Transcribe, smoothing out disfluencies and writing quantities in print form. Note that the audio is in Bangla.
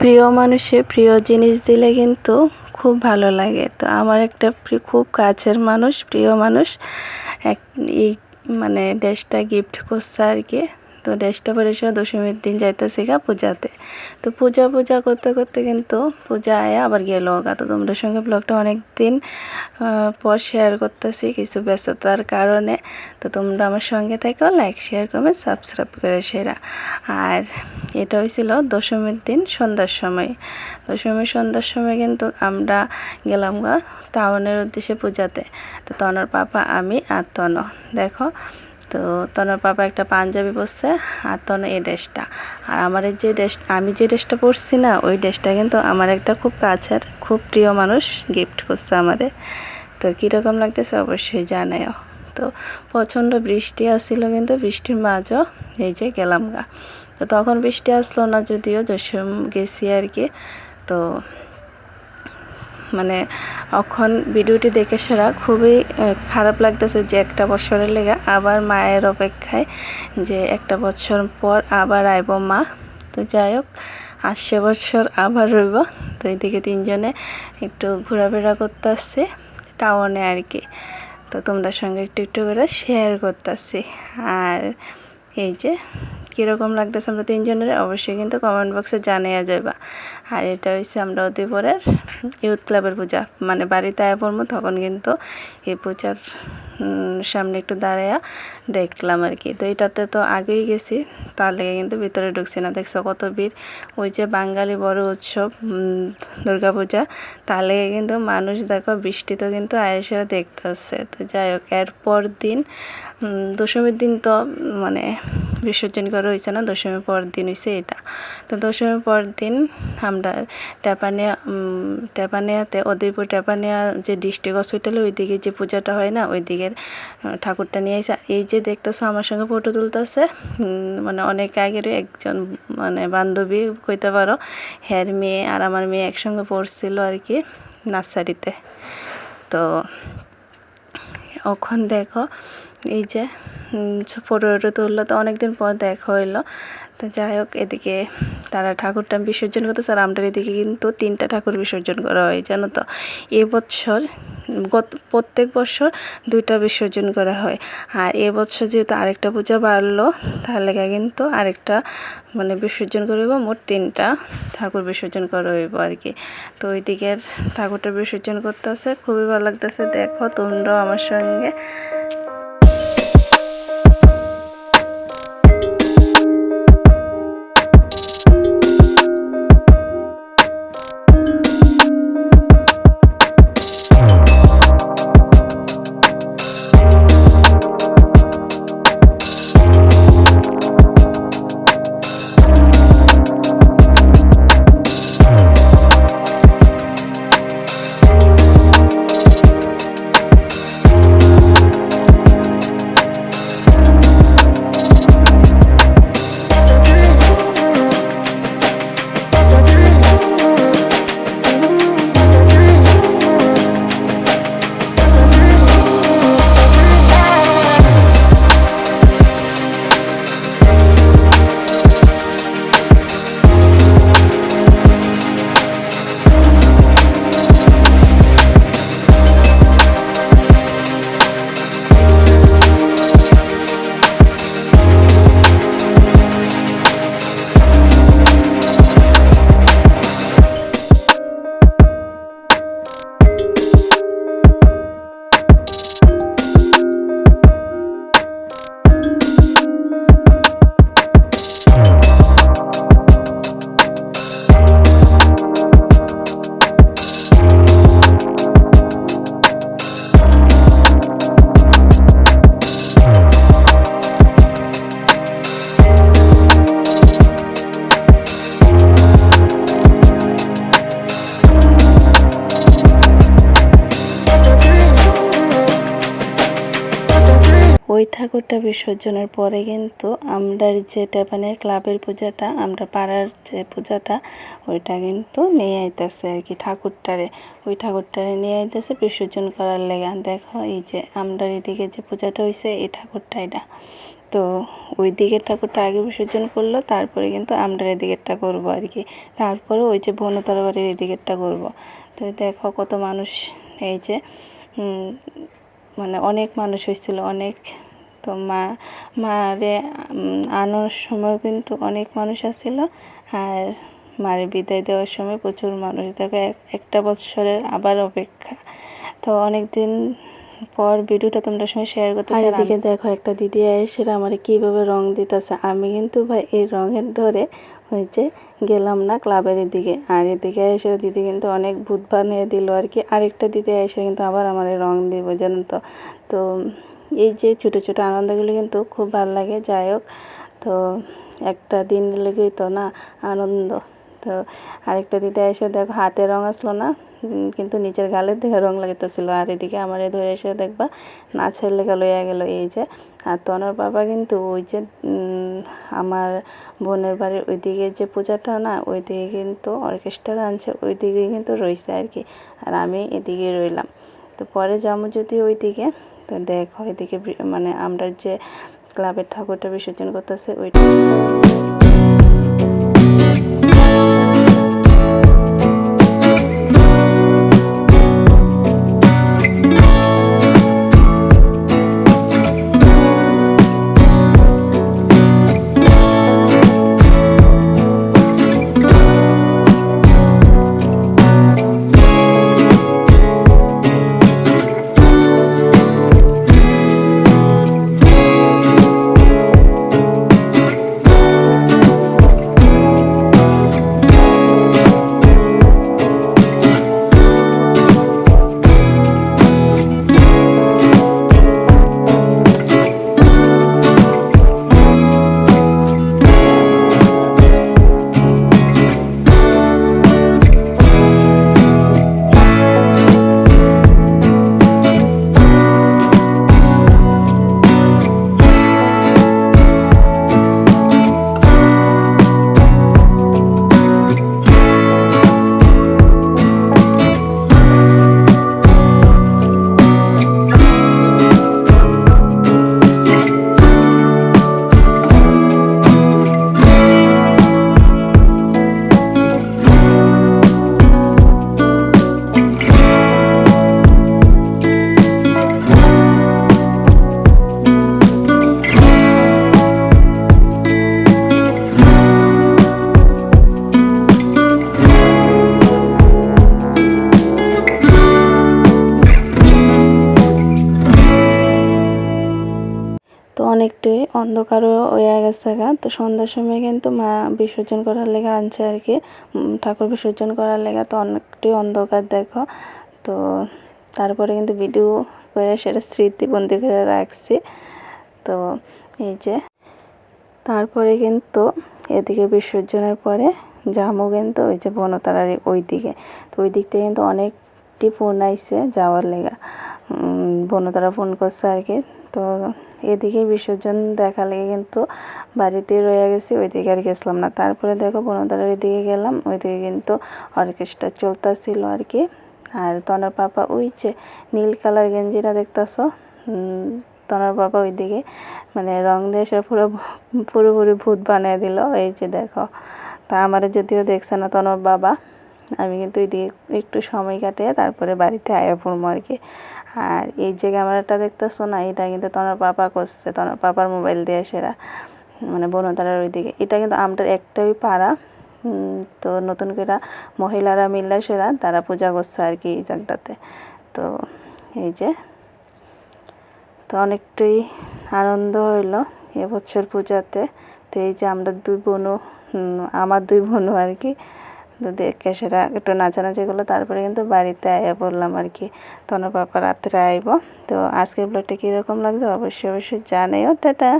প্রিয় মানুষে প্রিয় জিনিস দিলে কিন্তু খুব ভালো লাগে। তো আমার একটা খুব কাছের মানুষ, প্রিয় মানুষ এক এই মানে ড্রেসটা গিফট করছে আর কি। তো ড্রেসটা পরে সে দশমীর দিন যাইতেছি গা পূজাতে। তো পূজা করতে করতে কিন্তু পূজা আয়া আবার গেল গা। তো তোমাদের সঙ্গে ব্লগটা অনেক দিন পর শেয়ার করতেছি কিছু ব্যস্ততার কারণে। তো তোমরা আমার সঙ্গে থেকেও লাইক শেয়ার করবে, সাবস্ক্রাইব করে সেরা। আর এটা হয়েছিল দশমীর দিন সন্ধ্যার সময়। দশমীর সন্ধ্যার সময় কিন্তু আমরা গেলাম গা টাউনের উদ্দেশ্যে পূজাতে। তো তনর পাপা, আমি আর তন দেখো। তো তনর পাপা একটা পাঞ্জাবি পরছে আর তন এই ড্রেসটা। আর আমার আমি যে ড্রেসটা পরছি না, ওই ড্রেসটা কিন্তু আমার একটা খুব কাছের খুব প্রিয় মানুষ গিফট করছে আমারে। তো কীরকম লাগতেছে অবশ্যই জানাও। তো প্রচণ্ড বৃষ্টি আসছিল, কিন্তু বৃষ্টির মাঝও এই যে গেলাম গা। তো তখন বৃষ্টি আসলো না, যদিও যশোর গেছি আর কি। তো মানে এখন ভিডিওটি দেখে সেরা খুবই খারাপ লাগতেছে যে একটা বছরের লেগে আবার মায়ের অপেক্ষায়, যে একটা বছর পর আবার আইব মা। তো যাই হোক, আসছে বছর আবার রইব। তো এইদিকে তিনজনে একটু ঘোরাফেরা করতে আসছে টাউনে আর কি। তো তোমরা সঙ্গে একটু করে শেয়ার করতেছি। আর এই যে কীরকম লাগতেছে আমরা তিনজনের অবশ্যই কিন্তু কমেন্ট বক্সে জানিয়ে যাবা। আর এটা হচ্ছে আমরা উদয়পুরের ইউথ ক্লাবের পূজা, মানে বাড়িতে আয়া পড়বো তখন কিন্তু এই পূজার সামনে একটু দাঁড়াইয়া দেখলাম আর কি। তো এটাতে তো আগেই গেছি, তার লেগে কিন্তু ভিতরে ঢুকছি না। দেখছো কত ভিড়, ওই যে বাঙালি বড় উৎসব দুর্গাপূজা, তার লেগে কিন্তু মানুষ দেখো বৃষ্টিতেও কিন্তু আয়েসেরা দেখতে আসছে। তো যাই হোক, এরপর দিন দশমীর দিন তো মানে বিসর্জন করা হয়েছে না, দশমীর পর দিন হয়েছে এটা। তো দশমীর পর দিন আমরা টেপানিয়াতে উদয়পুর টেপানিয়া যে ডিস্ট্রিক্ট হসপিটালে ওইদিকে যে পূজাটা হয় না, ওই দিকের ঠাকুরটা নিয়ে এসে এই যে দেখতেছো আমার সঙ্গে ফটো তুলতেছে, মানে অনেক আগের একজন মানে বান্ধবী কইতে পারো, হ্যার মেয়ে আর আমার মেয়ে একসঙ্গে পড়ছিল আর কি নার্সারিতে। তো ওখান দেখো এই যে ফটো তুললো, তো অনেকদিন পর দেখা হইলো। তো যাই হোক, এদিকে তারা ঠাকুরটা বিসর্জন করতেছে আর আমরা এদিকে কিন্তু 3টা ঠাকুর বিসর্জন করা হয় জানো। তো এবছর প্রত্যেক বছর 2টা বিসর্জন করা হয়। আর এবছর যেহেতু আরেকটা পূজা বাড়লো, তাহলে কিন্তু আরেকটা মানে বিসর্জন করব, মোট 3টা ঠাকুর বিসর্জন করা হইব আর কি। তো ওই দিকের ঠাকুরটা বিসর্জন করতেছে, খুবই ভালো লাগতেছে। দেখো তোমরাও আমার সঙ্গে। ওই ঠাকুরটা বিসর্জনের পরে কিন্তু আমরা যে টেপানিয়া ক্লাবের পূজাটা, আমরা পাড়ার যে পূজাটা, ওইটা কিন্তু নিয়ে আইতেছে আর কি ঠাকুরটারে। ওই ঠাকুরটারে নিয়ে আইতেছে বিসর্জন করার লেগে। দেখো এই যে আমরা এদিকে যে পূজাটা হয়েছে এই ঠাকুরটা এটা। তো তো ওই দিকের ঠাকুরটা আগে বিসর্জন করলো, তারপরে কিন্তু আমরা এদিকেরটা করবো আর কি। তারপরে ওই যে বনতারা বাড়ির এদিকেরটা করব। তো দেখো কত মানুষ, এই যে মানে অনেক মানুষ হয়েছিল, অনেক। তো মারে আনার সময় কিন্তু অনেক মানুষ আসছিল, আর মারে বিদায় দেওয়ার সময় প্রচুর মানুষ। দেখো একটা বছরের আবার অপেক্ষা। তো অনেক দিন পর ভিডিওটা তোমরা সঙ্গে শেয়ার করতেছি। আর এদিকে দেখো একটা দিদি এসে আমার কীভাবে রং দিতেছে। আমি কিন্তু ভাই এই রঙের ডরে ওই যে গেলাম না ক্লাবের এদিকে। আর এদিকে এসে দিদি কিন্তু অনেক ভূত বানিয়ে দিল আর কি। আরেকটা দিদি এসে কিন্তু আবার আমার রং দিব, জানেন তো। তো এই যে ছোটো ছোটো আনন্দগুলো কিন্তু খুব ভালো লাগে। যাই হোক, তো একটা দিন লেগেই তো না আনন্দ। তো আরেকটা দিদি এসে দেখো হাতে রং আসলো না, কিন্তু নিচের গালের দিকে রং লাগাইতেছিল। আর এদিকে আমার ধরে এসে দেখবা নাচের লেগে লইয়া গেল এই যে। আর তনর বাবা কিন্তু ওই যে আমার বোনের বাড়ির ওইদিকে যে পূজাটা না, ওইদিকে কিন্তু অর্কেস্ট্রা আনছে, ওইদিকে কিন্তু রয়েছে আর কি। আর আমি এদিকে রইলাম। তো পরে যাবো যদি ওইদিকে। তো দেখো এদিকে মানে আমরা যে ক্লাবের ঠাকুরটা বিসর্জন করতেছে ওইটা। তো অনেকটাই অন্ধকারও হয়ে গেছে গা। তো সন্ধ্যার সময় কিন্তু মা বিসর্জন করার লেগে আনছে আর কি, ঠাকুর বিসর্জন করার লেগে। তো অনেকটাই অন্ধকার দেখো। তো তারপরে কিন্তু ভিডিও করে সেটা স্মৃতিবন্দি করে রাখছি। তো এই যে তারপরে কিন্তু এদিকে বিসর্জনের পরে যামো কিন্তু ওই যে বনতারার ওই দিকে। তো ওই দিক থেকে কিন্তু অনেকটি ফোন আইছে যাওয়ার লেগা, বনতারা ফোন করছে আর কি। তো এদিকে বিসর্জন দেখা লেগে কিন্তু বাড়িতে রয়ে গেছি, ওইদিকে আর গেছিলাম না। তারপরে দেখো বনতারার এদিকে গেলাম, ওইদিকে কিন্তু অর্কেস্ট্রা চলতেছিল আর কি। আর তনার পাপা ওই যে নীল কালার গেঞ্জিটা দেখতেছ, তনার বাবা ওইদিকে মানে রং দিয়ে সে পুরোপুরি ভূত বানিয়ে দিল। এই যে দেখো, তা আমার যদিও দেখছে না তনার বাবা, আমি কিন্তু ওইদিকে একটু সময় কাটিয়ে তারপরে বাড়িতে আয়া পড়বো আর কি। আর এই যে ক্যামেরাটা দেখতেছো না, এটা কিন্তু তোমার পাপা করছে, তোমার পাপার মোবাইল দিয়ে সেরা, মানে বনতারার ওইদিকে। এটা কিন্তু আমটার একটাই পাড়া, তো নতুন করে মহিলারা মিললে সেরা তারা পূজা করছে আর কি এই জায়গাটাতে। তো এই যে, তো অনেকটাই আনন্দ হইলো এবছর পূজাতে। তো এই যে আমরা দুই বোনও, আমার দুই বোনও আর কি, তো দেখে সেটা একটু নাচানাচি করলো। তারপরে কিন্তু বাড়িতে আয়া পড়লাম আর কি, তখন পাপা রাত্রে আইব। তো আজকের ব্লগটা কীরকম লাগছে অবশ্যই জানাইও। টাটা।